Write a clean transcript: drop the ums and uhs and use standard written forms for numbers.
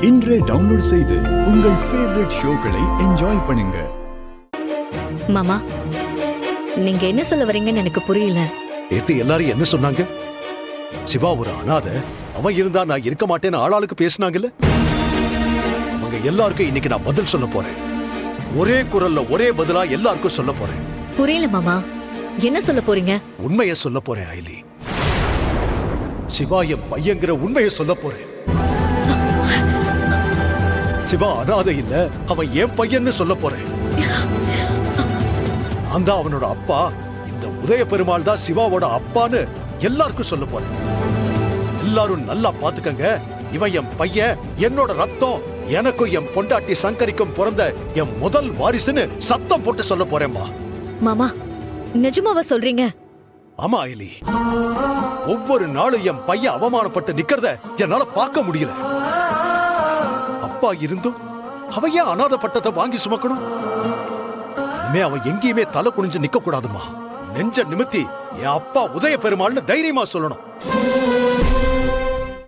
இன்றே டவுன்லோட் செய்து உங்கள் ஃபேவரட் ஷோக்களை என்ஜாய் பண்ணுங்க. மாமா, நீங்க என்ன சொல்ல வரீங்கன்னு எனக்கு புரியல. ஏத்து எல்லாரும் என்ன சொன்னாங்க? சிவா ஒரு அனாதை, அவன் இருந்தா நான் இருக்க மாட்டேன்னு ஆளாளுக்கு பேசினாங்கல்ல. அவங்க எல்லாருக்கும் இன்னைக்கு நான் பதில் சொல்ல போறேன். ஒரே குரல்ல ஒரே பதிலா எல்லாருக்கும் சொல்ல போறேன். புரியல மாமா, என்ன சொல்ல போறீங்க? உண்மையை சொல்ல போறேன் ஐலி. சிவா என் பையங்கிற உண்மையை சொல்ல போறேன். சிவா அனாதை இல்ல, அவன் என் பையன்னு சொல்ல போறேன். நான் தான் அவனோட அப்பா, இந்த உதய பெருமாள் தான் சிவாவோட அப்பான்னு எல்லாருக்கும் சொல்ல போறேன். எல்லாரும் நல்லா பாத்துக்கங்க, இவன் என் பையன், என்னோட ரத்தம், எனக்கும் என் பொண்டாட்டி சங்கரிக்கும் பிறந்த என் முதல் வாரிசுன்னு சத்தம் போட்டு சொல்ல போறேம்மா. மாமா, நிஜமாவா சொல்றீங்க? ஆமா ஐலி, ஒவ்வொரு நாளும் என் பையன் அவமானப்பட்டு நிக்கிறத என்னால பார்க்க முடியல. அப்பா இருந்தும் அவன் ஏன் அனாதை பட்டத்தை வாங்கி சுமக்கணும்? அவன் எங்கேயுமே தலை குனிஞ்சு நிக்க கூடாதுமா. நெஞ்ச நிமித்தி என் அப்பா உதய பெருமாள்னு தைரியமா சொல்லணும்.